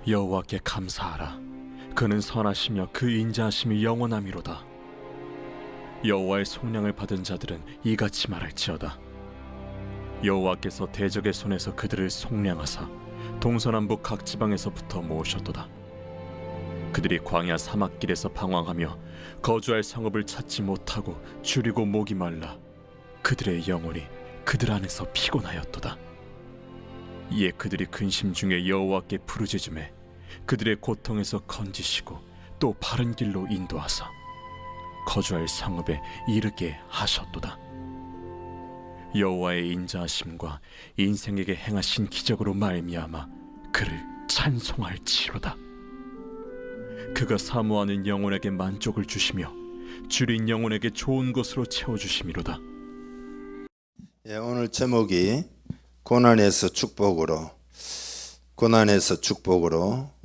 여호와께 감사하라. 그는 선하시며 그 인자하심이 영원함이로다. 여호와의 속량을 받은 자들은 이같이 말할지어다. 여호와께서 대적의 손에서 그들을 속량하사 동서남북 각 지방에서부터 모으셨도다. 그들이 광야 사막길에서 방황하며 거주할 성읍을 찾지 못하고 줄이고 목이 말라 그들의 영혼이 그들 안에서 피곤하였도다. 이에 그들이 근심 중에 여호와께 부르짖음에 그들의 고통에서 건지시고 또 바른 길로 인도하사 거주할 성읍에 이르게 하셨도다. 여호와의 인자하심과 인생에게 행하신 기적으로 말미암아 그를 찬송할지로다. 그가 사모하는 영혼에게 만족을 주시며 줄인 영혼에게 좋은 것으로 채워주심이로다. 오늘 제목이 고난에서 축복으로,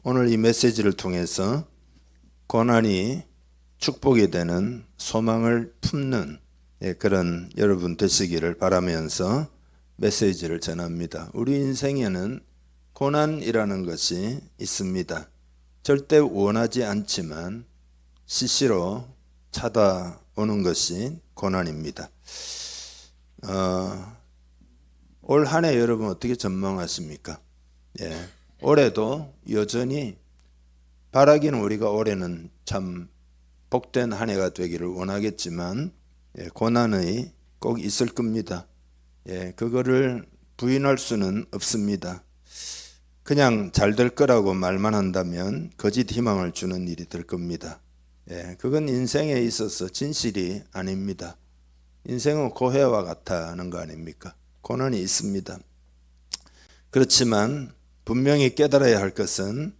오늘 이 메시지를 통해서 고난이 축복이 되는 소망을 품는 그런 여러분 되시기를 바라면서 메시지를 전합니다. 우리 인생에는 고난이라는 것이 있습니다. 절대 원하지 않지만 시시로 찾아오는 것이 고난입니다. 올 한 해 여러분 어떻게 전망하십니까? 올해도 여전히 바라기는 우리가 올해는 참 복된 한 해가 되기를 원하겠지만 고난이 꼭 있을 겁니다. 그거를 부인할 수는 없습니다. 그냥 잘 될 거라고 말만 한다면 거짓 희망을 주는 일이 될 겁니다. 그건 인생에 있어서 진실이 아닙니다. 인생은 고해와 같다는 거 아닙니까? 고난이 있습니다. 그렇지만 분명히 깨달아야 할 것은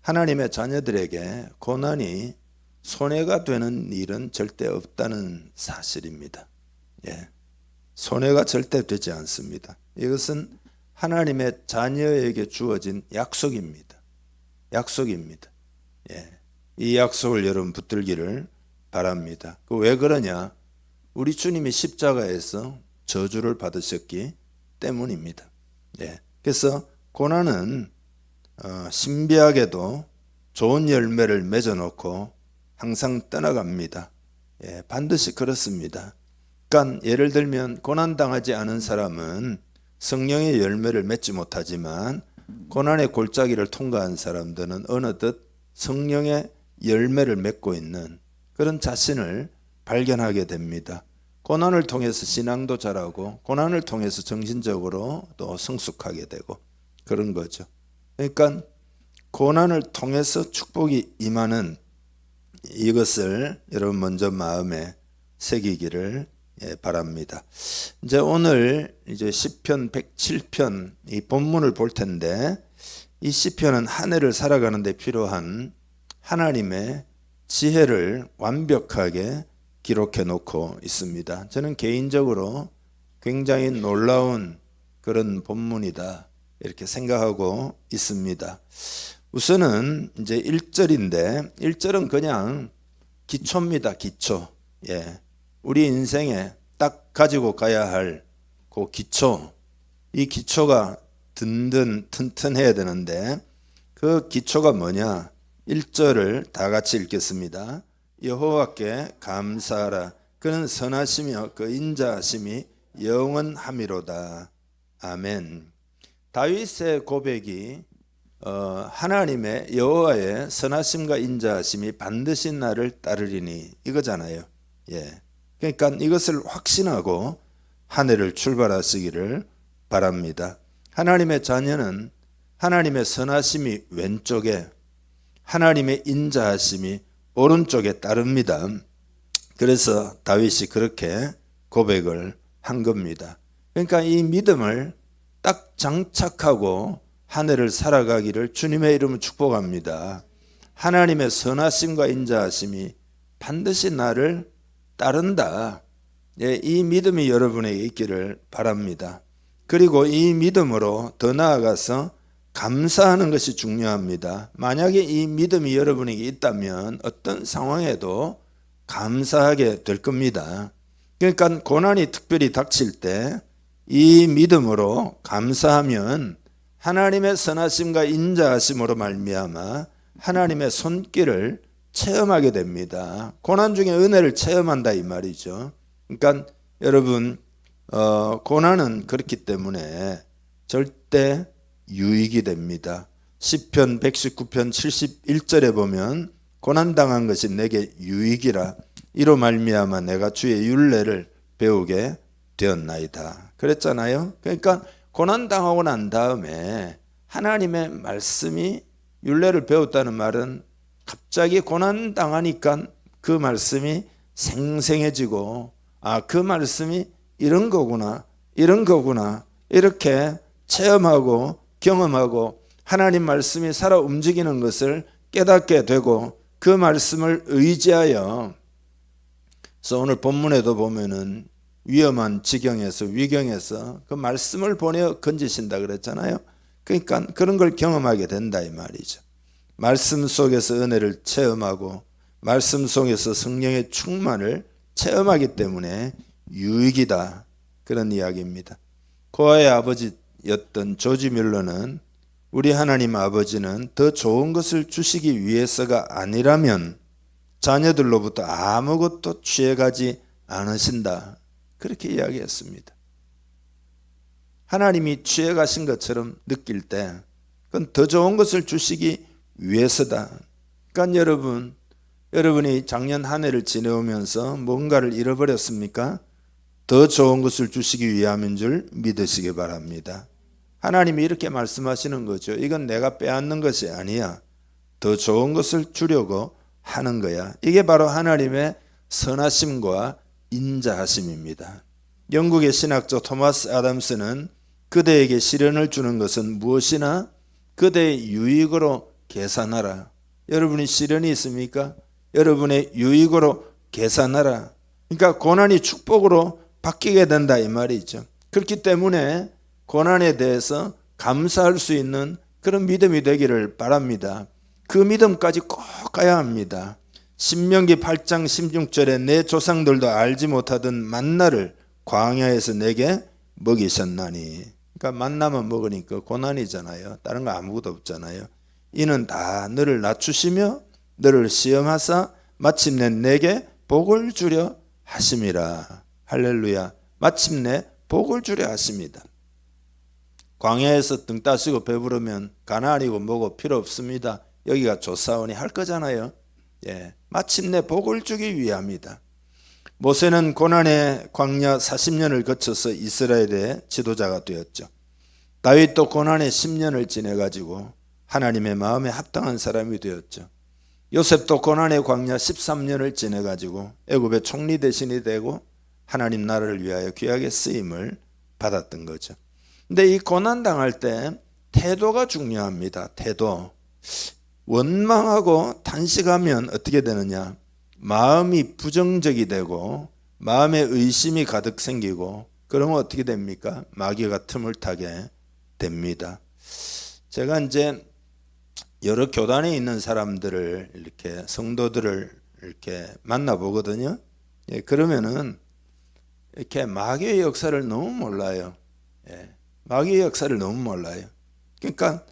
하나님의 자녀들에게 고난이 손해가 되는 일은 절대 없다는 사실입니다. 손해가 절대 되지 않습니다. 이것은 하나님의 자녀에게 주어진 약속입니다. 이 약속을 여러분 붙들기를 바랍니다. 왜 그러냐? 우리 주님이 십자가에서 저주를 받으셨기 때문입니다. 그래서 고난은 신비하게도 좋은 열매를 맺어놓고 항상 떠나갑니다. 반드시 그렇습니다. 그러니까 예를 들면 고난당하지 않은 사람은 성령의 열매를 맺지 못하지만 고난의 골짜기를 통과한 사람들은 어느덧 성령의 열매를 맺고 있는 그런 자신을 발견하게 됩니다. 고난을 통해서 신앙도 자라고 고난을 통해서 정신적으로 또 성숙하게 되고 그런 거죠. 그러니까 고난을 통해서 축복이 임하는 이것을 여러분 먼저 마음에 새기기를 바랍니다. 이제 오늘 시편 107편 이 본문을 볼 텐데 이 시편은 한 해를 살아가는 데 필요한 하나님의 지혜를 완벽하게 기록해 놓고 있습니다. 저는 개인적으로 굉장히 놀라운 그런 본문이다 이렇게 생각하고 있습니다. 우선은 이제 1절인데 1절은 그냥 기초입니다. 기초. 우리 인생에 딱 가지고 가야 할 그 기초. 이 기초가 튼튼해야 되는데 그 기초가 뭐냐? 1절을 다 같이 읽겠습니다. 여호와께 감사하라. 그는 선하시며 그 인자하심이 영원함이로다. 아멘. 다윗의 고백이 하나님의 여호와의 선하심과 인자하심이 반드시 나를 따르리니 이거잖아요. 그러니까 이것을 확신하고 한 해를 출발하시기를 바랍니다. 하나님의 자녀는 하나님의 선하심이 왼쪽에 하나님의 인자하심이 오른쪽에 따릅니다. 그래서 다윗이 그렇게 고백을 한 겁니다. 그러니까 이 믿음을 딱 장착하고 한 해를 살아가기를 주님의 이름으로 축복합니다. 하나님의 선하심과 인자하심이 반드시 나를 따른다. 이 믿음이 여러분에게 있기를 바랍니다. 그리고 이 믿음으로 더 나아가서 감사하는 것이 중요합니다. 만약에 이 믿음이 여러분에게 있다면 어떤 상황에도 감사하게 될 겁니다. 그러니까 고난이 특별히 닥칠 때 이 믿음으로 감사하면 하나님의 선하심과 인자하심으로 말미암아 하나님의 손길을 체험하게 됩니다. 고난 중에 은혜를 체험한다 이 말이죠. 그러니까 여러분 고난은 그렇기 때문에 절대 유익이 됩니다. 시편 119편 71절에 보면 고난당한 것이 내게 유익이라 이로 말미암아 내가 주의 율례를 배우게 되었나이다 그랬잖아요. 그러니까 고난당하고 난 다음에 하나님의 말씀이 율례를 배웠다는 말은 갑자기 고난당하니까 그 말씀이 생생해지고 그 말씀이 이런 거구나 이렇게 체험하고 경험하고 하나님 말씀이 살아 움직이는 것을 깨닫게 되고 그 말씀을 의지하여 그래서 오늘 본문에도 보면은 위험한 지경에서 위경에서 그 말씀을 보내어 건지신다 그랬잖아요. 그러니까 그런 걸 경험하게 된다 이 말이죠. 말씀 속에서 은혜를 체험하고 말씀 속에서 성령의 충만을 체험하기 때문에 유익이다 그런 이야기입니다. 고아의 아버지였던 조지 뮬러는 우리 하나님 아버지는 더 좋은 것을 주시기 위해서가 아니라면 자녀들로부터 아무것도 취해가지 않으신다 그렇게 이야기했습니다. 하나님이 취해가신 것처럼 느낄 때 그건 더 좋은 것을 주시기 위해서다. 그러니까 여러분이 작년 한 해를 지내오면서 뭔가를 잃어버렸습니까? 더 좋은 것을 주시기 위함인 줄 믿으시기 바랍니다. 하나님이 이렇게 말씀하시는 거죠. 이건 내가 빼앗는 것이 아니야. 더 좋은 것을 주려고 하는 거야. 이게 바로 하나님의 선하심과 인자하심입니다. 영국의 신학자 토마스 아담스는 그대에게 시련을 주는 것은 무엇이나 그대의 유익으로 계산하라. 여러분이 시련이 있습니까? 여러분의 유익으로 계산하라. 그러니까 고난이 축복으로 바뀌게 된다 이 말이죠. 그렇기 때문에 고난에 대해서 감사할 수 있는 그런 믿음이 되기를 바랍니다. 그 믿음까지 꼭 가야 합니다. 신명기 8장 16절에 내 조상들도 알지 못하던 만나를 광야에서 내게 먹이셨나니. 그러니까 만나만 먹으니까 고난이잖아요. 다른 거 아무것도 없잖아요. 이는 다 너를 낮추시며 너를 시험하사 마침내 내게 복을 주려 하심이라. 할렐루야. 마침내 복을 주려 하십니다. 광야에서 등 따시고 배부르면 가나안이고 뭐고 필요 없습니다. 여기가 조사원이 할 거잖아요. 예, 마침내 복을 주기 위함이다. 모세는 고난의 광야 40년을 거쳐서 이스라엘의 지도자가 되었죠. 다윗도 고난의 10년을 지내가지고 하나님의 마음에 합당한 사람이 되었죠. 요셉도 고난의 광야 13년을 지내가지고 애굽의 총리 대신이 되고 하나님 나라를 위하여 귀하게 쓰임을 받았던 거죠. 근데 이 고난 당할 때 태도가 중요합니다. 태도. 원망하고 탄식하면 어떻게 되느냐? 마음이 부정적이 되고 마음에 의심이 가득 생기고 그러면 어떻게 됩니까? 마귀가 틈을 타게 됩니다. 제가 이제 여러 교단에 있는 사람들을 이렇게 성도들을 이렇게 만나보거든요. 예, 그러면은 이렇게 마귀의 역사를 너무 몰라요. 예, 마귀의 역사를 너무 몰라요. 그러니까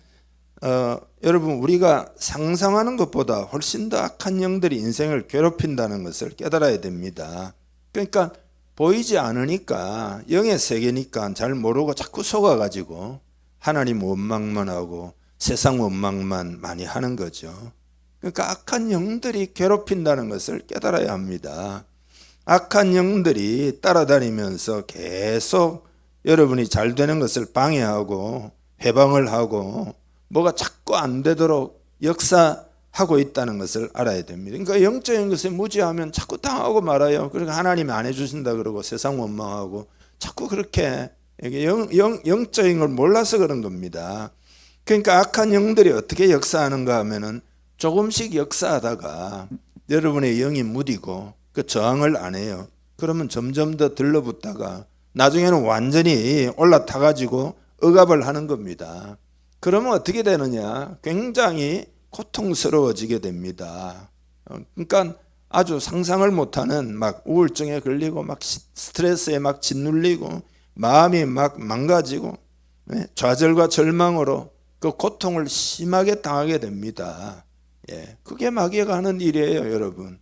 여러분 우리가 상상하는 것보다 훨씬 더 악한 영들이 인생을 괴롭힌다는 것을 깨달아야 됩니다. 그러니까 보이지 않으니까 영의 세계니까 잘 모르고 자꾸 속아가지고 하나님 원망만 하고 세상 원망만 많이 하는 거죠. 그러니까 악한 영들이 괴롭힌다는 것을 깨달아야 합니다. 악한 영들이 따라다니면서 계속 여러분이 잘 되는 것을 방해하고 해방을 하고 뭐가 자꾸 안 되도록 역사하고 있다는 것을 알아야 됩니다. 그러니까 영적인 것에 무지하면 자꾸 당하고 말아요. 그러니까 하나님이 안 해주신다 그러고 세상 원망하고 자꾸 그렇게 영적인 걸 몰라서 그런 겁니다. 그러니까 악한 영들이 어떻게 역사하는가 하면은 조금씩 역사하다가 여러분의 영이 무디고 그 저항을 안 해요. 그러면 점점 더 들러붙다가 나중에는 완전히 올라타가지고 억압을 하는 겁니다. 그러면 어떻게 되느냐? 굉장히 고통스러워지게 됩니다. 그러니까 아주 상상을 못하는 막 우울증에 걸리고 막 스트레스에 막 짓눌리고 마음이 막 망가지고 좌절과 절망으로 그 고통을 심하게 당하게 됩니다. 그게 마귀가 하는 일이에요, 여러분.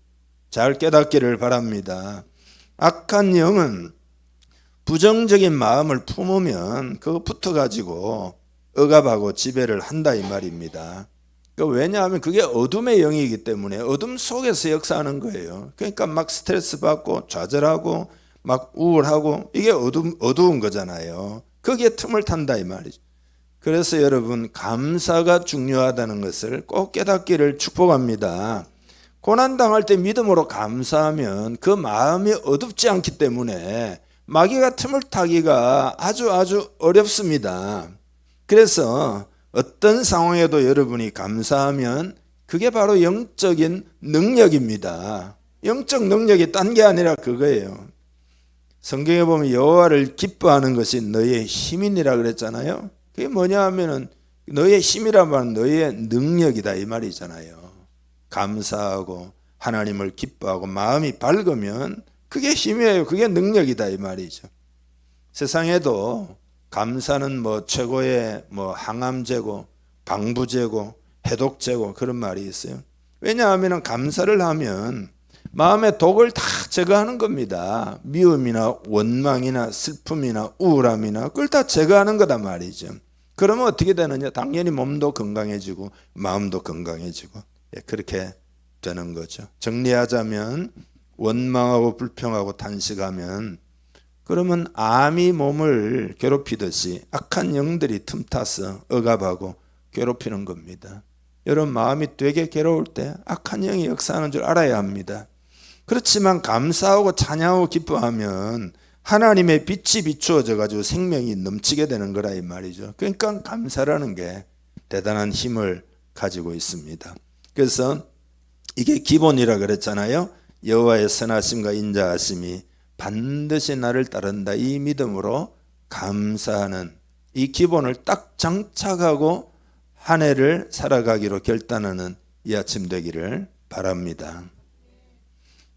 잘 깨닫기를 바랍니다. 악한 영은 부정적인 마음을 품으면 그거 붙어가지고 억압하고 지배를 한다 이 말입니다. 왜냐하면 그게 어둠의 영이기 때문에 어둠 속에서 역사하는 거예요. 그러니까 막 스트레스 받고 좌절하고 막 우울하고 이게 어두운 거잖아요. 거기에 틈을 탄다 이 말이죠. 그래서 여러분 감사가 중요하다는 것을 꼭 깨닫기를 축복합니다. 고난당할 때 믿음으로 감사하면 그 마음이 어둡지 않기 때문에 마귀가 틈을 타기가 아주 어렵습니다. 그래서 어떤 상황에도 여러분이 감사하면 그게 바로 영적인 능력입니다. 영적 능력이 딴 게 아니라 그거예요. 성경에 보면 여호와를 기뻐하는 것이 너희의 힘이니라 그랬잖아요. 그게 뭐냐 하면은 너희의 힘이란 말은 너희의 능력이다 이 말이잖아요. 감사하고 하나님을 기뻐하고 마음이 밝으면 그게 힘이에요. 그게 능력이다 이 말이죠. 세상에도 감사는 최고의 항암제고 방부제고 해독제고 그런 말이 있어요. 왜냐하면 감사를 하면 마음의 독을 다 제거하는 겁니다. 미움이나 원망이나 슬픔이나 우울함이나 그걸 다 제거하는 거다 말이죠. 그러면 어떻게 되느냐? 당연히 몸도 건강해지고 마음도 건강해지고 그렇게 되는 거죠. 정리하자면 원망하고 불평하고 탄식하면 그러면 암이 몸을 괴롭히듯이 악한 영들이 틈타서 억압하고 괴롭히는 겁니다. 여러분 마음이 되게 괴로울 때 악한 영이 역사하는 줄 알아야 합니다. 그렇지만 감사하고 찬양하고 기뻐하면 하나님의 빛이 비추어져 가지고 생명이 넘치게 되는 거라 이 말이죠. 그러니까 감사라는 게 대단한 힘을 가지고 있습니다. 그래서 이게 기본이라 그랬잖아요. 여호와의 선하심과 인자하심이 반드시 나를 따른다. 이 믿음으로 감사하는 이 기본을 딱 장착하고 한 해를 살아가기로 결단하는 이 아침 되기를 바랍니다.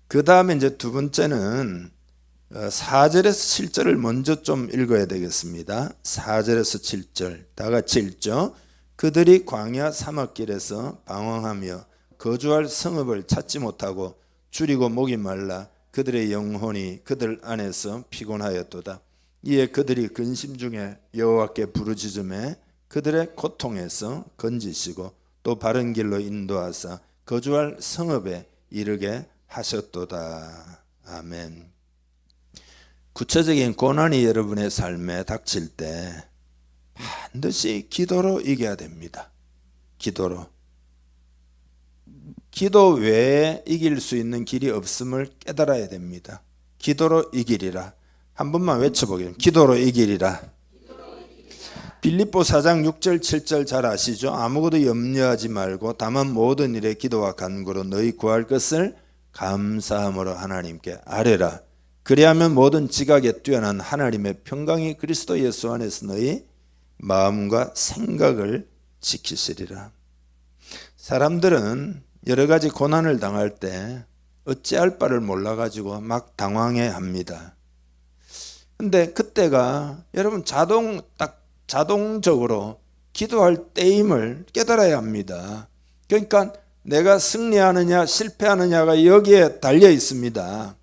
그 다음에 이제 두 번째는 4절에서 7절을 먼저 좀 읽어야 되겠습니다. 4절에서 7절 다 같이 읽죠. 그들이 광야 사막길에서 방황하며 거주할 성읍을 찾지 못하고 줄이고 목이 말라 그들의 영혼이 그들 안에서 피곤하였도다. 이에 그들이 근심 중에 여호와께 부르짖음에 그들의 고통에서 건지시고 또 바른 길로 인도하사 거주할 성읍에 이르게 하셨도다. 아멘. 구체적인 고난이 여러분의 삶에 닥칠 때 반드시 기도로 이겨야 됩니다. 기도로. 기도 외에 이길 수 있는 길이 없음을 깨달아야 됩니다. 기도로 이기리라. 한 번만 외쳐보겠습니다. 기도로 이기리라. 빌립보 4장 6절 7절 잘 아시죠? 아무것도 염려하지 말고 다만 모든 일에 기도와 간구로 너희 구할 것을 감사함으로 하나님께 아뢰라. 그리하면 모든 지각에 뛰어난 하나님의 평강이 그리스도 예수 안에서 너희 마음과 생각을 지키시리라. 사람들은 여러 가지 고난을 당할 때 어찌할 바를 몰라가지고 막 당황해합니다. 근데 그때가 여러분 자동적으로 기도할 때임을 깨달아야 합니다. 그러니까 내가 승리하느냐 실패하느냐가 여기에 달려 있습니다.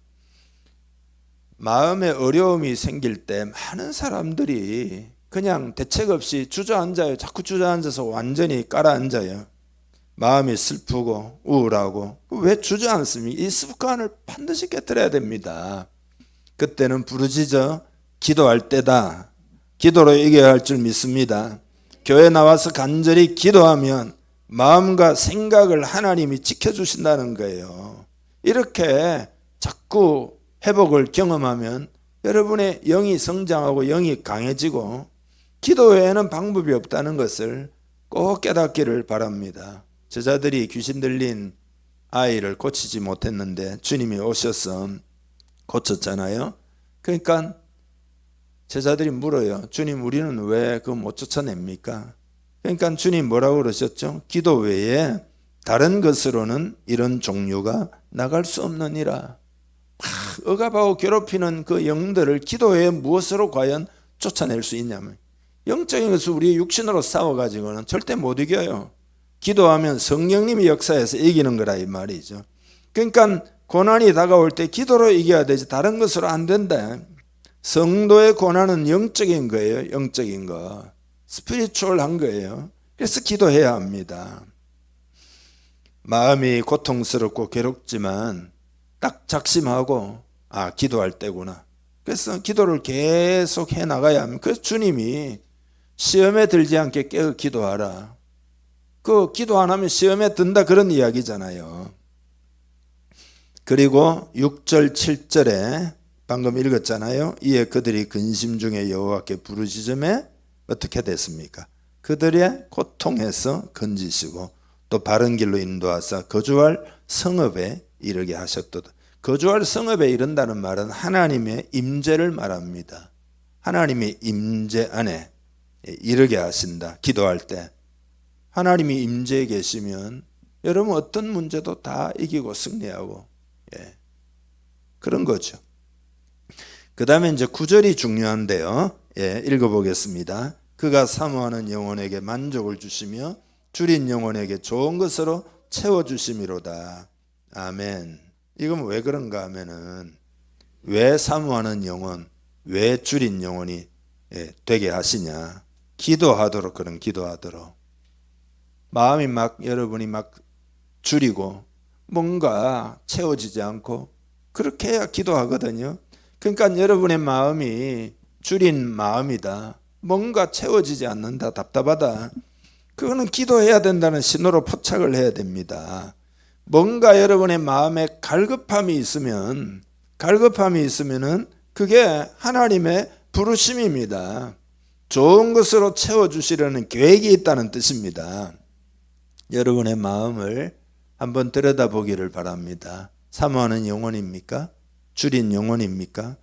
마음에 어려움이 생길 때 많은 사람들이 그냥 대책 없이 주저앉아요. 자꾸 주저앉아서 완전히 깔아앉아요. 마음이 슬프고 우울하고 왜 주저앉습니까? 이 습관을 반드시 깨뜨려야 됩니다. 그때는 부르짖어 기도할 때다. 기도로 이겨야 할 줄 믿습니다. 교회 나와서 간절히 기도하면 마음과 생각을 하나님이 지켜주신다는 거예요. 이렇게 자꾸 회복을 경험하면 여러분의 영이 성장하고 영이 강해지고 기도 외에는 방법이 없다는 것을 꼭 깨닫기를 바랍니다. 제자들이 귀신 들린 아이를 고치지 못했는데 주님이 오셔서 고쳤잖아요. 그러니까 제자들이 물어요. 주님, 우리는 왜 그거 못 쫓아냅니까? 그러니까 주님 뭐라고 그러셨죠? 기도 외에 다른 것으로는 이런 종류가 나갈 수 없느니라. 억압하고 괴롭히는 그 영들을 기도 외에 무엇으로 과연 쫓아낼 수 있냐면 영적인 것을 우리 육신으로 싸워가지고는 절대 못 이겨요. 기도하면 성령님이 역사해서 이기는 거라 이 말이죠. 그러니까 고난이 다가올 때 기도로 이겨야 되지 다른 것으로 안 된다. 성도의 고난은 영적인 거예요. 영적인 거. 스피리추얼한 거예요. 그래서 기도해야 합니다. 마음이 고통스럽고 괴롭지만 딱 작심하고 기도할 때구나. 그래서 기도를 계속 해나가야 합니다. 그래서 주님이 시험에 들지 않게 깨어 기도하라. 그 기도 안 하면 시험에 든다 그런 이야기잖아요. 그리고 6절 7절에 방금 읽었잖아요. 이에 그들이 근심 중에 여호와께 부르짖음에 어떻게 됐습니까? 그들의 고통에서 건지시고 또 바른 길로 인도하사 거주할 성읍에 이르게 하셨도다. 거주할 성읍에 이른다는 말은 하나님의 임재를 말합니다. 하나님의 임재 안에 이르게 하신다. 기도할 때 하나님이 임재에 계시면 여러분 어떤 문제도 다 이기고 승리하고 그런 거죠. 그 다음에 이제 9절이 중요한데요. 읽어보겠습니다. 그가 사모하는 영혼에게 만족을 주시며 줄인 영혼에게 좋은 것으로 채워주심이로다. 아멘. 이건 왜 그런가 하면은 왜 사모하는 영혼, 왜 줄인 영혼이 되게 하시냐. 기도하도록, 그런 기도하도록. 마음이 여러분이 줄이고 뭔가 채워지지 않고 그렇게 해야 기도하거든요. 그러니까 여러분의 마음이 줄인 마음이다. 뭔가 채워지지 않는다. 답답하다. 그거는 기도해야 된다는 신호로 포착을 해야 됩니다. 뭔가 여러분의 마음에 갈급함이 있으면은 그게 하나님의 부르심입니다. 좋은 것으로 채워주시려는 계획이 있다는 뜻입니다. 여러분의 마음을 한번 들여다보기를 바랍니다. 사모하는 영혼입니까? 줄인 영혼입니까?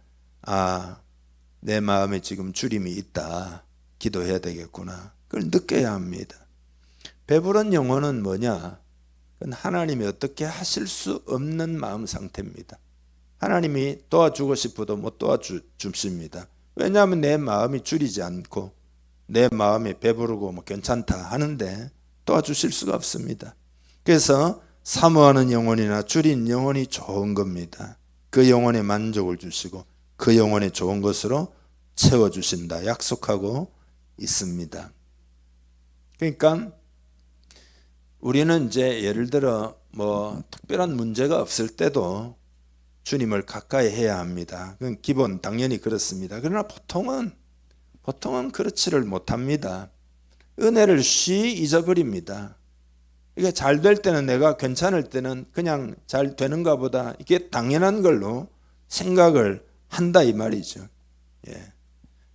내 마음에 지금 줄임이 있다. 기도해야 되겠구나. 그걸 느껴야 합니다. 배부른 영혼은 뭐냐? 그건 하나님이 어떻게 하실 수 없는 마음 상태입니다. 하나님이 도와주고 싶어도 못 도와주십니다. 왜냐하면 내 마음이 줄이지 않고 내 마음이 배부르고 괜찮다 하는데 도와주실 수가 없습니다. 그래서 사모하는 영혼이나 줄인 영혼이 좋은 겁니다. 그 영혼에 만족을 주시고 그 영혼에 좋은 것으로 채워주신다 약속하고 있습니다. 그러니까 우리는 이제 예를 들어 특별한 문제가 없을 때도 주님을 가까이 해야 합니다. 그건 기본 당연히 그렇습니다. 그러나 보통은 그렇지를 못합니다. 은혜를 쉬이 잊어버립니다. 이게 잘 될 때는 내가 괜찮을 때는 그냥 잘 되는가 보다 이게 당연한 걸로 생각을 한다 이 말이죠.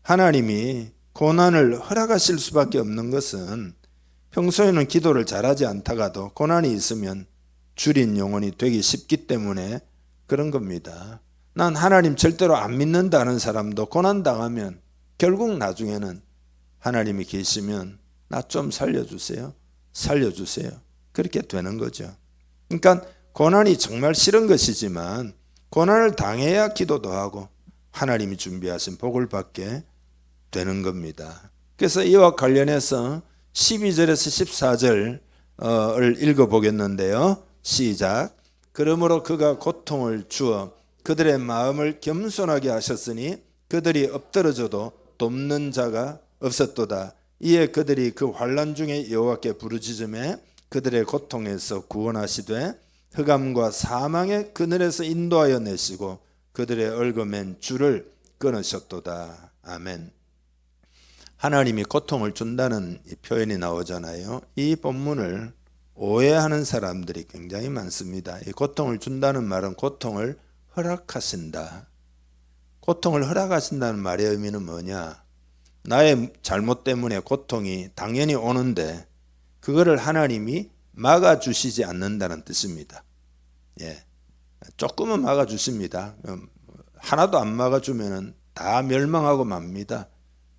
하나님이 고난을 허락하실 수밖에 없는 것은 평소에는 기도를 잘하지 않다가도 고난이 있으면 줄인 영혼이 되기 쉽기 때문에 그런 겁니다. 난 하나님 절대로 안 믿는다는 사람도 고난 당하면 결국 나중에는 하나님이 계시면 나 좀 살려주세요. 그렇게 되는 거죠. 그러니까 고난이 정말 싫은 것이지만 고난을 당해야 기도도 하고 하나님이 준비하신 복을 받게 되는 겁니다. 그래서 이와 관련해서 12절에서 14절을 읽어보겠는데요. 시작. 그러므로 그가 고통을 주어 그들의 마음을 겸손하게 하셨으니 그들이 엎드러져도 돕는 자가 없었도다. 이에 그들이 그 환난 중에 여호와께 부르짖음에 그들의 고통에서 구원하시되 흑암과 사망의 그늘에서 인도하여 내시고 그들의 얽어맨 줄을 끊으셨도다. 아멘. 하나님이 고통을 준다는 이 표현이 나오잖아요. 이 본문을 오해하는 사람들이 굉장히 많습니다. 이 고통을 준다는 말은 고통을 허락하신다. 고통을 허락하신다는 말의 의미는 뭐냐? 나의 잘못 때문에 고통이 당연히 오는데 그거를 하나님이 막아주시지 않는다는 뜻입니다. 조금은 막아주십니다. 하나도 안 막아주면 다 멸망하고 맙니다.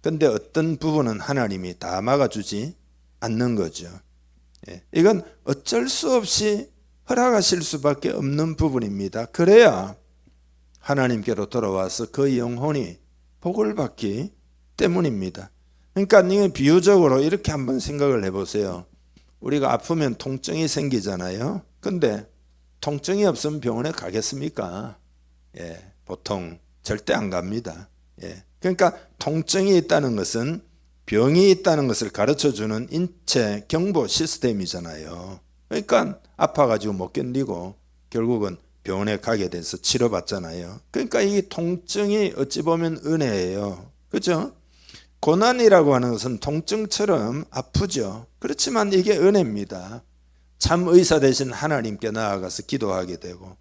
근데 어떤 부분은 하나님이 다 막아주지 않는 거죠. 이건 어쩔 수 없이 허락하실 수밖에 없는 부분입니다. 그래야 하나님께로 돌아와서 그 영혼이 복을 받기 때문입니다. 그러니까 이게 비유적으로 이렇게 한번 생각을 해보세요. 우리가 아프면 통증이 생기잖아요. 근데 통증이 없으면 병원에 가겠습니까? 예, 보통 절대 안 갑니다. 예, 그러니까 통증이 있다는 것은 병이 있다는 것을 가르쳐주는 인체 경보 시스템이잖아요. 그러니까 아파가지고 못 견디고 결국은 병원에 가게 돼서 치료받잖아요. 그러니까 이 통증이 어찌 보면 은혜예요. 그죠? 고난이라고 하는 것은 통증처럼 아프죠. 그렇지만 이게 은혜입니다. 참 의사 되신 하나님께 나아가서 기도하게 되고,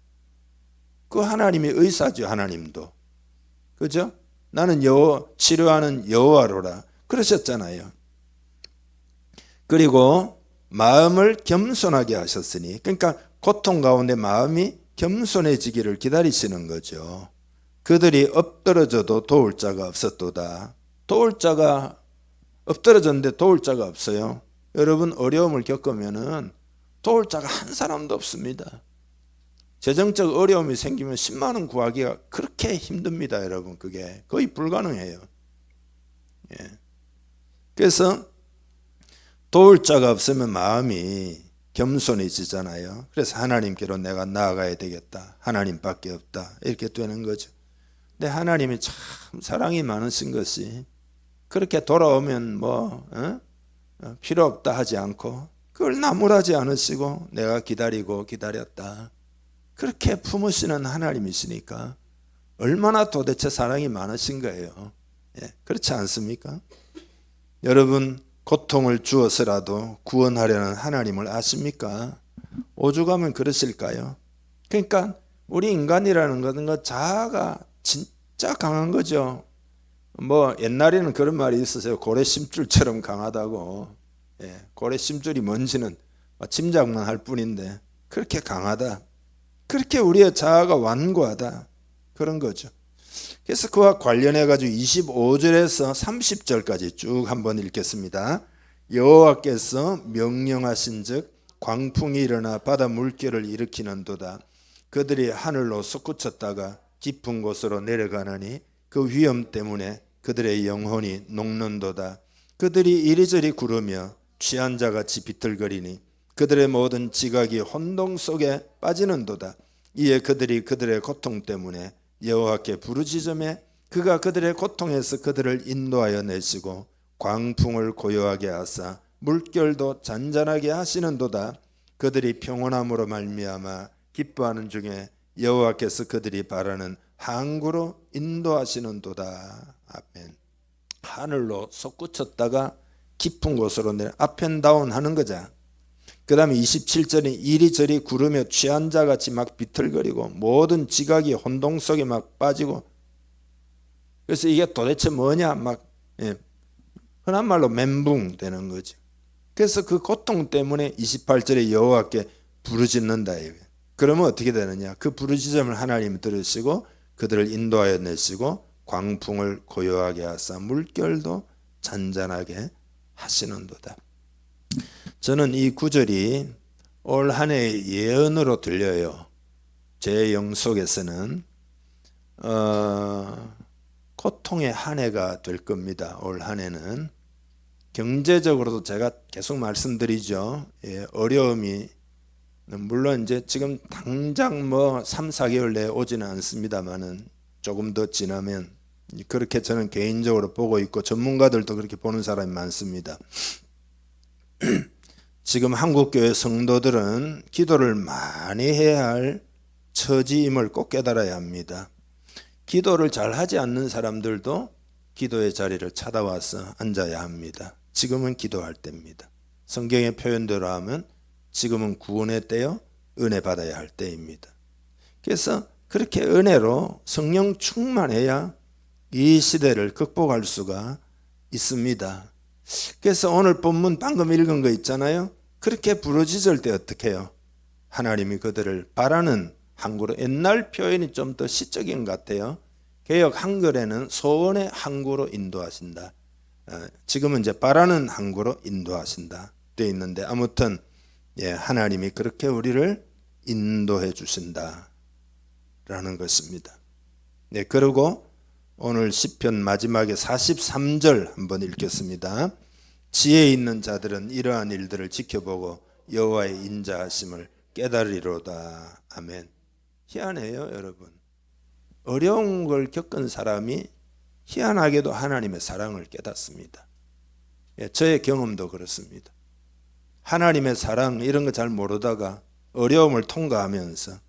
그 하나님이 의사죠. 하나님도. 그죠? 나는 치료하는 여호와로라 그러셨잖아요. 그리고 마음을 겸손하게 하셨으니, 그러니까 고통 가운데 마음이 겸손해지기를 기다리시는 거죠. 그들이 엎드러져도 도울 자가 없었도다. 도울 자가 엎드러졌는데 도울 자가 없어요. 여러분 어려움을 겪으면은 도울 자가 한 사람도 없습니다. 재정적 어려움이 생기면 10만 원 구하기가 그렇게 힘듭니다. 여러분 그게 거의 불가능해요. 예. 그래서 도울 자가 없으면 마음이 겸손해지잖아요. 그래서 하나님께로 내가 나아가야 되겠다. 하나님밖에 없다. 이렇게 되는 거죠. 근데 하나님이 참 사랑이 많으신 것이 그렇게 돌아오면 필요 없다 하지 않고 그걸 나무라지 않으시고 내가 기다리고 기다렸다. 그렇게 품으시는 하나님이시니까 얼마나 도대체 사랑이 많으신 거예요. 예, 그렇지 않습니까? 여러분 고통을 주어서라도 구원하려는 하나님을 아십니까? 오죽하면 그러실까요? 그러니까 우리 인간이라는 것은 자아가 진짜 강한 거죠. 옛날에는 그런 말이 있었어요. 고래 심줄처럼 강하다고. 예, 고래 심줄이 뭔지는 짐작만 할 뿐인데 그렇게 강하다. 그렇게 우리의 자아가 완고하다. 그런 거죠. 그래서 그와 관련해 가지고 25절에서 30절까지 쭉 한번 읽겠습니다. 여호와께서 명령하신즉 광풍이 일어나 바다 물결을 일으키는도다. 그들이 하늘로 솟구쳤다가 깊은 곳으로 내려가느니 그 위험 때문에 그들의 영혼이 녹는도다. 그들이 이리저리 구르며 취한 자같이 비틀거리니 그들의 모든 지각이 혼동 속에 빠지는도다. 이에 그들이 그들의 고통 때문에 여호와께 부르짖으매 그가 그들의 고통에서 그들을 인도하여 내시고 광풍을 고요하게 하사 물결도 잔잔하게 하시는도다. 그들이 평온함으로 말미암아 기뻐하는 중에 여호와께서 그들이 바라는 항구로 인도하시는도다. 아멘. 하늘로 솟구쳤다가 깊은 곳으로 내려 앞앤다운 하는 거죠. 그 다음에 27절에 이리저리 구르며 취한 자같이 막 비틀거리고 모든 지각이 혼동 속에 막 빠지고, 그래서 이게 도대체 뭐냐 흔한 말로 멘붕 되는 거죠. 그래서 그 고통 때문에 28절에 여호와께 부르짖는다. 그러면 어떻게 되느냐? 그 부르짖음을 하나님이 들으시고 그들을 인도하여 내시고 광풍을 고요하게 하사 물결도 잔잔하게 하시는도다. 저는 이 구절이 올 한 해의 예언으로 들려요. 제 영 속에서는 고통의 한 해가 될 겁니다. 올 한 해는 경제적으로도 제가 계속 말씀드리죠. 어려움이 물론 이제 지금 당장 3, 4개월 내에 오지는 않습니다만은 조금 더 지나면 그렇게 저는 개인적으로 보고 있고 전문가들도 그렇게 보는 사람이 많습니다. 지금 한국교회 성도들은 기도를 많이 해야 할 처지임을 꼭 깨달아야 합니다. 기도를 잘 하지 않는 사람들도 기도의 자리를 찾아와서 앉아야 합니다. 지금은 기도할 때입니다. 성경의 표현대로 하면 지금은 구원의 때요, 은혜 받아야 할 때입니다. 그래서 그렇게 은혜로 성령 충만해야 이 시대를 극복할 수가 있습니다. 그래서 오늘 본문 방금 읽은 거 있잖아요. 그렇게 부르짖을 때 어떻게 해요? 하나님이 그들을 바라는 항구로, 옛날 표현이 좀 더 시적인 것 같아요. 개역 한글에는 소원의 항구로 인도하신다. 지금은 이제 바라는 항구로 인도하신다 되어 있는데, 아무튼 하나님이 그렇게 우리를 인도해 주신다 라는 것입니다. 그리고 오늘 시편 마지막에 43절 한번 읽겠습니다. 지혜 있는 자들은 이러한 일들을 지켜보고 여호와의 인자하심을 깨달으리로다. 아멘. 희한해요, 여러분. 어려운 걸 겪은 사람이 희한하게도 하나님의 사랑을 깨닫습니다. 저의 경험도 그렇습니다. 하나님의 사랑 이런 거 잘 모르다가 어려움을 통과하면서,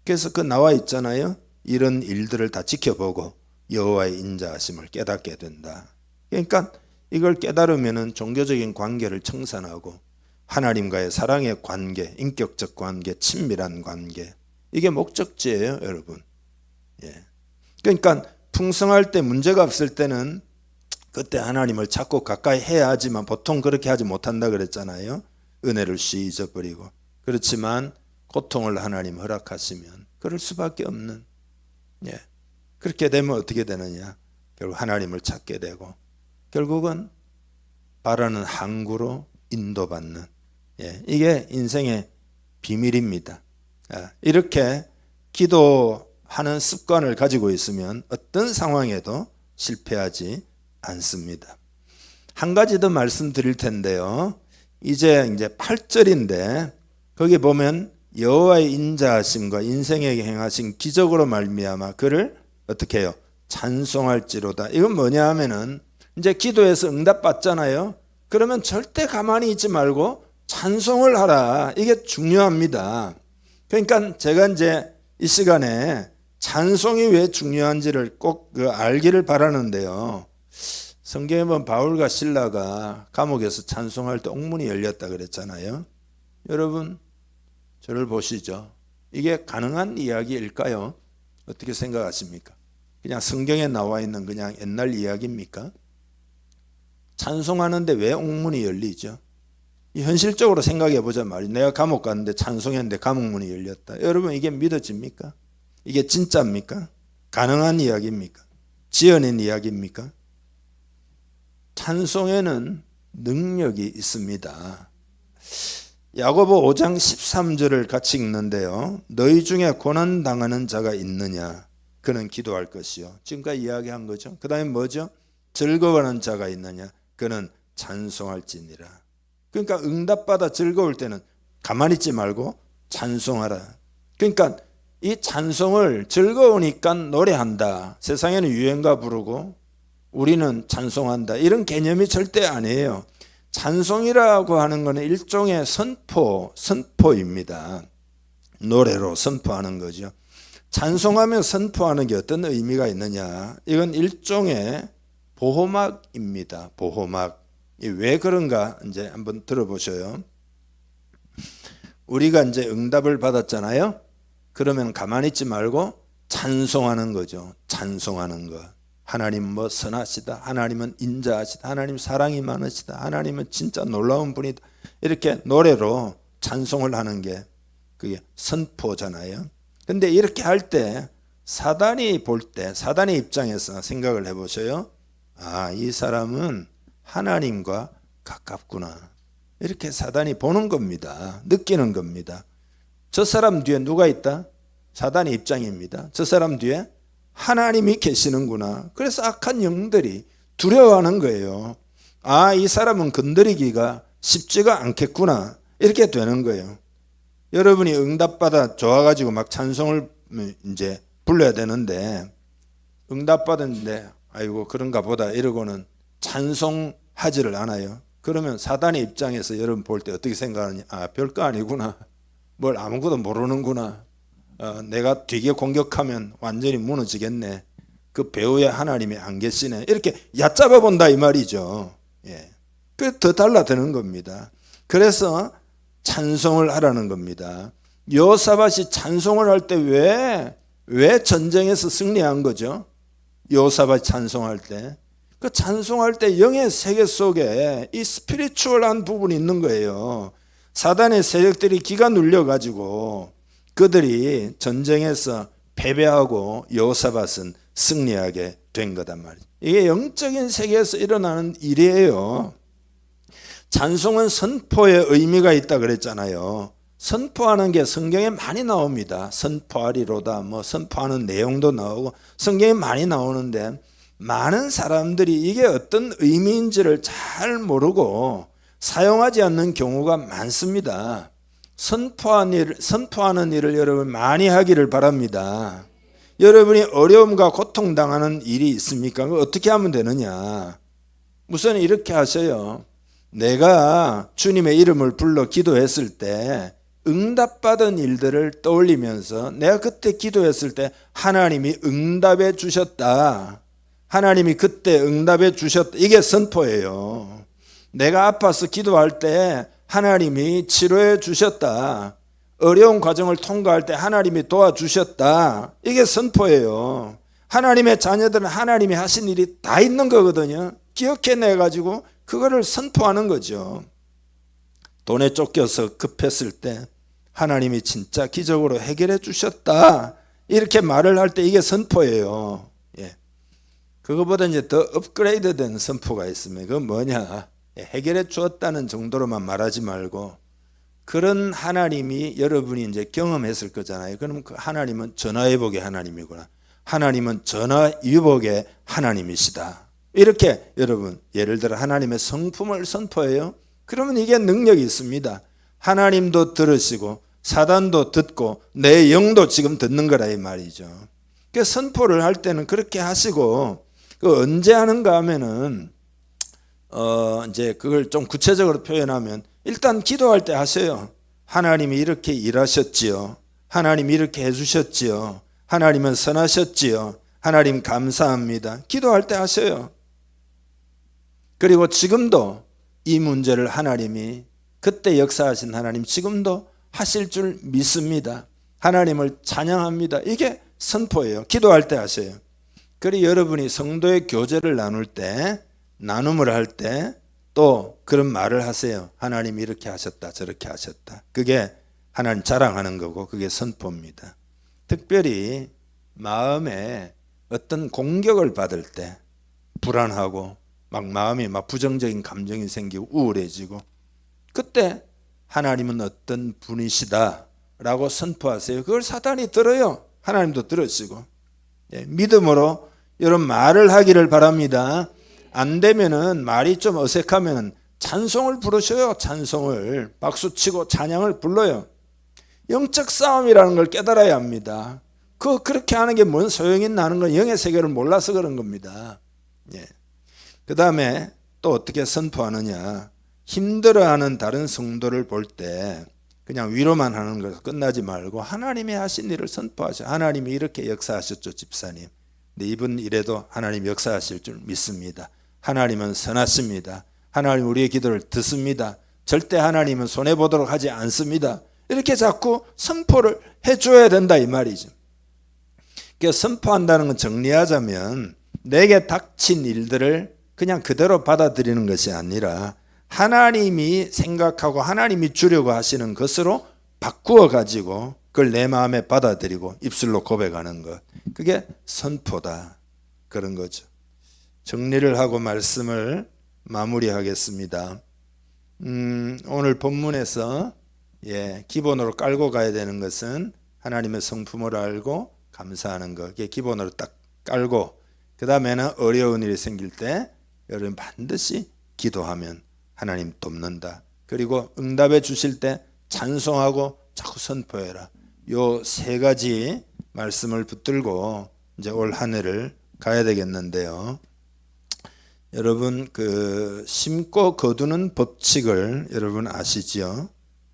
그래서 그 나와 있잖아요. 이런 일들을 다 지켜보고 여호와의 인자하심을 깨닫게 된다. 그러니까 이걸 깨달으면은 종교적인 관계를 청산하고 하나님과의 사랑의 관계, 인격적 관계, 친밀한 관계, 이게 목적지예요, 여러분. 그러니까 풍성할 때 문제가 없을 때는 그때 하나님을 찾고 가까이 해야 하지만 보통 그렇게 하지 못한다 그랬잖아요. 은혜를 쉬 잊어버리고. 그렇지만 고통을 하나님 허락하시면 그럴 수밖에 없는, 그렇게 되면 어떻게 되느냐, 결국 하나님을 찾게 되고 결국은 바라는 항구로 인도받는, 이게 인생의 비밀입니다. 이렇게 기도하는 습관을 가지고 있으면 어떤 상황에도 실패하지 않습니다. 한 가지 더 말씀드릴 텐데요. 이제 8절인데 거기 보면 여호와의 인자하심과 인생에게 행하신 기적으로 말미암아 그를 어떻게 해요? 찬송할지로다. 이건 뭐냐 하면은 이제 기도해서 응답받잖아요. 그러면 절대 가만히 있지 말고 찬송을 하라. 이게 중요합니다. 그러니까 제가 이제 이 시간에 찬송이 왜 중요한지를 꼭 알기를 바라는데요. 성경에 보면 바울과 실라가 감옥에서 찬송할 때 옥문이 열렸다 그랬잖아요. 여러분, 저를 보시죠. 이게 가능한 이야기일까요? 어떻게 생각하십니까? 그냥 성경에 나와 있는 그냥 옛날 이야기입니까? 찬송하는데 왜 옥문이 열리죠? 현실적으로 생각해 보자 말이에요. 내가 감옥 갔는데 찬송했는데 감옥문이 열렸다. 여러분, 이게 믿어집니까? 이게 진짜입니까? 가능한 이야기입니까? 지어낸 이야기입니까? 찬송에는 능력이 있습니다. 야고보 5장 13절을 같이 읽는데요. 너희 중에 고난당하는 자가 있느냐? 그는 기도할 것이요. 지금까지 이야기한 거죠. 그 다음에 뭐죠? 즐거워하는 자가 있느냐? 그는 찬송할지니라. 그러니까 응답받아 즐거울 때는 가만히 있지 말고 찬송하라. 그러니까 이 찬송을 즐거우니까 노래한다. 세상에는 유행가 부르고 우리는 찬송한다. 이런 개념이 절대 아니에요. 찬송이라고 하는 것은 일종의 선포입니다. 노래로 선포하는 거죠. 찬송하며 선포하는 게 어떤 의미가 있느냐? 이건 일종의 보호막입니다. 보호막. 왜 그런가 이제 한번 들어보셔요. 우리가 이제 응답을 받았잖아요. 그러면 가만히 있지 말고 찬송하는 거죠. 찬송하는 것. 하나님 뭐 선하시다. 하나님은 인자하시다. 하나님 사랑이 많으시다. 하나님은 진짜 놀라운 분이다. 이렇게 노래로 찬송을 하는 게 그게 선포잖아요. 근데 이렇게 할 때 사단이 볼 때, 사단의 입장에서 생각을 해보셔요. 아, 이 사람은 하나님과 가깝구나. 이렇게 사단이 보는 겁니다. 느끼는 겁니다. 저 사람 뒤에 누가 있다? 사단의 입장입니다. 저 사람 뒤에 하나님이 계시는구나. 그래서 악한 영들이 두려워하는 거예요. 아, 이 사람은 건드리기가 쉽지가 않겠구나. 이렇게 되는 거예요. 여러분이 응답받아 좋아가지고 막 찬송을 이제 불러야 되는데 응답받았는데 아이고 그런가 보다 이러고는 찬송하지를 않아요. 그러면 사단의 입장에서 여러분 볼 때 어떻게 생각하느냐? 아, 별거 아니구나. 뭘 아무것도 모르는구나. 내가 되게 공격하면 완전히 무너지겠네. 그 배후에 하나님이 안 계시네. 이렇게 얕잡아 본다 이 말이죠. 그래서 더 달라드는 겁니다. 그래서 찬송을 하라는 겁니다. 여호사밧이 찬송을 할 때 왜 전쟁에서 승리한 거죠? 여호사밧이 찬송할 때. 그 찬송할 때 영의 세계 속에 이 스피리추얼한 부분이 있는 거예요. 사단의 세력들이 기가 눌려가지고 그들이 전쟁에서 패배하고 여호사밧은 승리하게 된 거단 말이에요. 이게 영적인 세계에서 일어나는 일이에요. 찬송은 선포의 의미가 있다 그랬잖아요. 선포하는 게 성경에 많이 나옵니다. 선포하리로다 뭐 선포하는 내용도 나오고 성경에 많이 나오는데 많은 사람들이 이게 어떤 의미인지를 잘 모르고 사용하지 않는 경우가 많습니다. 선포하는 일을 여러분 많이 하기를 바랍니다. 여러분이 어려움과 고통당하는 일이 있습니까? 어떻게 하면 되느냐? 우선 이렇게 하셔요. 내가 주님의 이름을 불러 기도했을 때 응답받은 일들을 떠올리면서 내가 그때 기도했을 때 하나님이 응답해 주셨다. 하나님이 그때 응답해 주셨다. 이게 선포예요. 내가 아파서 기도할 때 하나님이 치료해 주셨다. 어려운 과정을 통과할 때 하나님이 도와주셨다. 이게 선포예요. 하나님의 자녀들은 하나님이 하신 일이 다 있는 거거든요. 기억해내가지고 그거를 선포하는 거죠. 돈에 쫓겨서 급했을 때 하나님이 진짜 기적으로 해결해 주셨다. 이렇게 말을 할 때 이게 선포예요. 예. 그거보다 이제 더 업그레이드된 선포가 있으면 그건 뭐냐? 해결해 주었다는 정도로만 말하지 말고 그런 하나님이 여러분이 이제 경험했을 거잖아요. 그럼 그 하나님은 전화위복의 하나님이구나. 하나님은 전화위복의 하나님이시다. 이렇게 여러분 예를 들어 하나님의 성품을 선포해요. 그러면 이게 능력이 있습니다. 하나님도 들으시고 사단도 듣고 내 영도 지금 듣는 거라 이 말이죠. 그 선포를 할 때는 그렇게 하시고 그 언제 하는가 하면은 이제 그걸 좀 구체적으로 표현하면 일단 기도할 때 하세요. 하나님이 이렇게 일하셨지요. 하나님이 이렇게 해주셨지요. 하나님은 선하셨지요. 하나님 감사합니다. 기도할 때 하세요. 그리고 지금도 이 문제를 하나님이 그때 역사하신 하나님 지금도 하실 줄 믿습니다. 하나님을 찬양합니다. 이게 선포예요. 기도할 때 하세요. 그리고 여러분이 성도의 교제를 나눌 때 나눔을 할 때 또 그런 말을 하세요. 하나님이 이렇게 하셨다 저렇게 하셨다. 그게 하나님 자랑하는 거고 그게 선포입니다. 특별히 마음에 어떤 공격을 받을 때 불안하고 막 마음이 막 부정적인 감정이 생기고 우울해지고 그때 하나님은 어떤 분이시다 라고 선포하세요. 그걸 사단이 들어요. 하나님도 들으시고 믿음으로 이런 말을 하기를 바랍니다. 안 되면은 말이 좀 어색하면 찬송을 부르셔요. 찬송을 박수치고 찬양을 불러요. 영적 싸움이라는 걸 깨달아야 합니다. 그렇게 하는 게 뭔 소용이 있나 하는 건 영의 세계를 몰라서 그런 겁니다. 그 다음에 또 어떻게 선포하느냐. 힘들어하는 다른 성도를 볼 때 그냥 위로만 하는 것에서 끝나지 말고 하나님이 하신 일을 선포하셔. 하나님이 이렇게 역사하셨죠 집사님. 근데 이분 일에도 하나님 역사하실 줄 믿습니다. 하나님은 선하십니다. 하나님 우리의 기도를 듣습니다. 절대 하나님은 손해보도록 하지 않습니다. 이렇게 자꾸 선포를 해줘야 된다 이 말이죠. 그러니까 선포한다는 건 정리하자면 내게 닥친 일들을 그냥 그대로 받아들이는 것이 아니라 하나님이 생각하고 하나님이 주려고 하시는 것으로 바꾸어 가지고 그걸 내 마음에 받아들이고 입술로 고백하는 것. 그게 선포다. 그런 거죠. 정리를 하고 말씀을 마무리하겠습니다. 오늘 본문에서 기본으로 깔고 가야 되는 것은 하나님의 성품을 알고 감사하는 것. 이게 기본으로 딱 깔고 그 다음에는 어려운 일이 생길 때 여러분 반드시 기도하면 하나님 돕는다. 그리고 응답해 주실 때 찬송하고 자꾸 선포해라. 요 세 가지 말씀을 붙들고 이제 올 한 해를 가야 되겠는데요. 여러분 그 심고 거두는 법칙을 여러분 아시지요?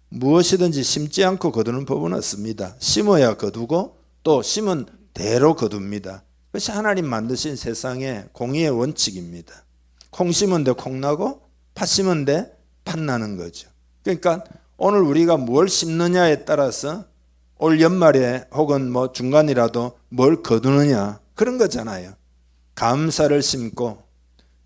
무엇이든지 심지 않고 거두는 법은 없습니다. 심어야 거두고 또 심은 대로 거둡니다. 그것이 하나님 만드신 세상의 공의의 원칙입니다. 콩 심은 데 콩 나고 팥 심은 데 팥 나는 거죠. 그러니까 오늘 우리가 뭘 심느냐에 따라서 올 연말에 혹은 뭐 중간이라도 뭘 거두느냐 그런 거잖아요. 감사를 심고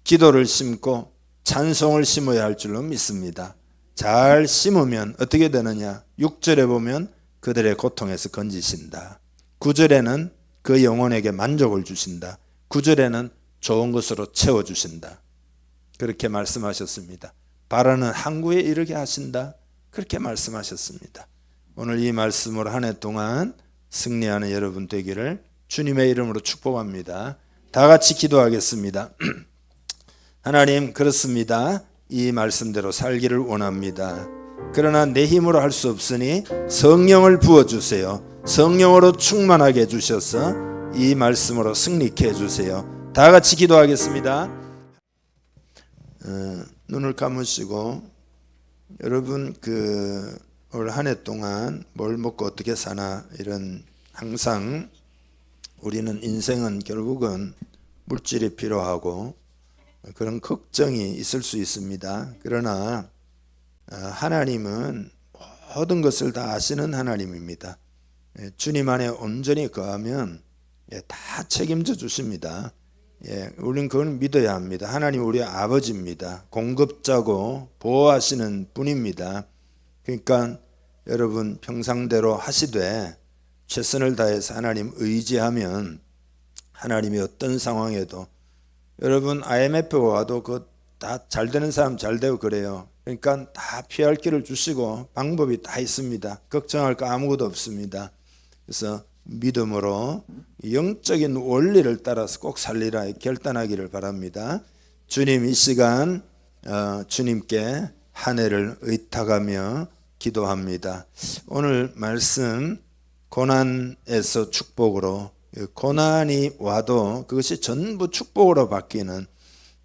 기도를 심고 찬송을 심어야 할 줄로 믿습니다. 잘 심으면 어떻게 되느냐. 6절에 보면 그들의 고통에서 건지신다. 9절에는 그 영혼에게 만족을 주신다. 9절에는 좋은 것으로 채워주신다. 그렇게 말씀하셨습니다. 바라는 항구에 이르게 하신다. 그렇게 말씀하셨습니다. 오늘 이 말씀으로 한 해 동안 승리하는 여러분 되기를 주님의 이름으로 축복합니다. 다 같이 기도하겠습니다. 하나님, 그렇습니다. 이 말씀대로 살기를 원합니다. 그러나 내 힘으로 할 수 없으니 성령을 부어주세요. 성령으로 충만하게 해주셔서 이 말씀으로 승리케 해주세요. 다 같이 기도하겠습니다. 눈을 감으시고 여러분 올 한 해 동안 뭘 먹고 어떻게 사나, 이런, 항상 우리는 인생은 결국은 물질이 필요하고 그런 걱정이 있을 수 있습니다. 그러나 하나님은 모든 것을 다 아시는 하나님입니다. 주님 안에 온전히 거하면 다 책임져 주십니다. 우리는 그걸 믿어야 합니다. 하나님 우리의 아버지입니다. 공급자고 보호하시는 분입니다. 그러니까 여러분 평상대로 하시되 최선을 다해서 하나님 의지하면 하나님이 어떤 상황에도, 여러분 IMF가 와도 그 다 잘 되는 사람 잘 되고 그래요. 그러니까 다 피할 길을 주시고 방법이 다 있습니다. 걱정할 거 아무것도 없습니다. 그래서 믿음으로 영적인 원리를 따라서 꼭 살리라 결단하기를 바랍니다. 주님, 이 시간 주님께 한 해를 의탁하며 기도합니다. 오늘 말씀 고난에서 축복으로, 고난이 와도 그것이 전부 축복으로 바뀌는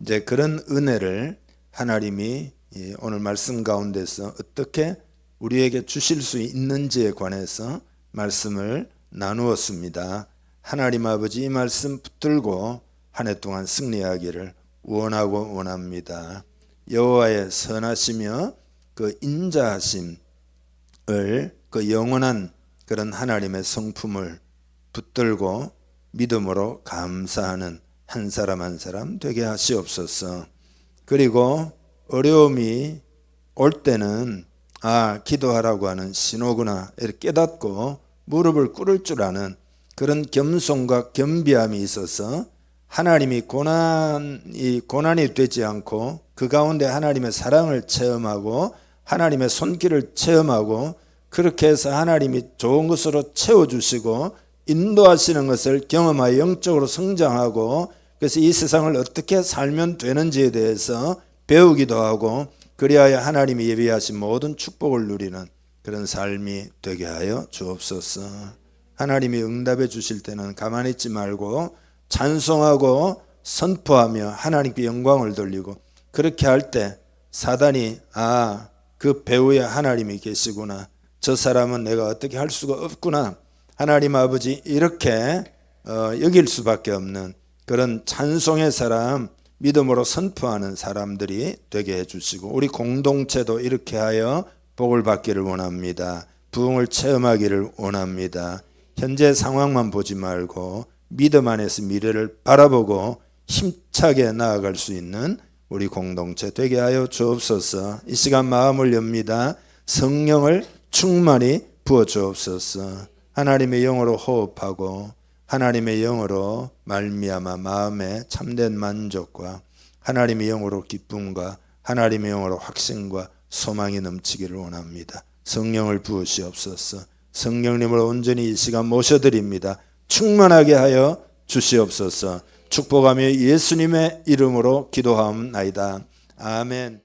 이제 그런 은혜를 하나님이 오늘 말씀 가운데서 어떻게 우리에게 주실 수 있는지에 관해서 말씀을 나누었습니다. 하나님 아버지, 이 말씀 붙들고 한 해 동안 승리하기를 원하고 원합니다. 여호와의 선하시며 그 인자하심을, 그 영원한 그런 하나님의 성품을 붙들고 믿음으로 감사하는 한 사람 한 사람 되게 하시옵소서. 그리고 어려움이 올 때는 기도하라고 하는 신호구나 이렇게 깨닫고 무릎을 꿇을 줄 아는 그런 겸손과 겸비함이 있어서 하나님이 고난이 되지 않고 그 가운데 하나님의 사랑을 체험하고 하나님의 손길을 체험하고 그렇게 해서 하나님이 좋은 것으로 채워주시고 인도하시는 것을 경험하여 영적으로 성장하고, 그래서 이 세상을 어떻게 살면 되는지에 대해서 배우기도 하고, 그리하여 하나님이 예비하신 모든 축복을 누리는 그런 삶이 되게 하여 주옵소서. 하나님이 응답해 주실 때는 가만히 있지 말고 찬송하고 선포하며 하나님께 영광을 돌리고, 그렇게 할 때 사단이 그 배후에 하나님이 계시구나, 저 사람은 내가 어떻게 할 수가 없구나, 하나님 아버지 이렇게 여길 수밖에 없는 그런 찬송의 사람, 믿음으로 선포하는 사람들이 되게 해주시고, 우리 공동체도 이렇게 하여 복을 받기를 원합니다. 부흥을 체험하기를 원합니다. 현재 상황만 보지 말고 믿음 안에서 미래를 바라보고 힘차게 나아갈 수 있는 우리 공동체 되게 하여 주옵소서. 이 시간 마음을 엽니다. 성령을 충만히 부어 주옵소서. 하나님의 영으로 호흡하고 하나님의 영으로 말미암아 마음에 참된 만족과 하나님의 영으로 기쁨과 하나님의 영으로 확신과 소망이 넘치기를 원합니다. 성령을 부으시옵소서. 성령님을 온전히 이 시간 모셔드립니다. 충만하게 하여 주시옵소서. 축복하며 예수님의 이름으로 기도하옵나이다. 아멘.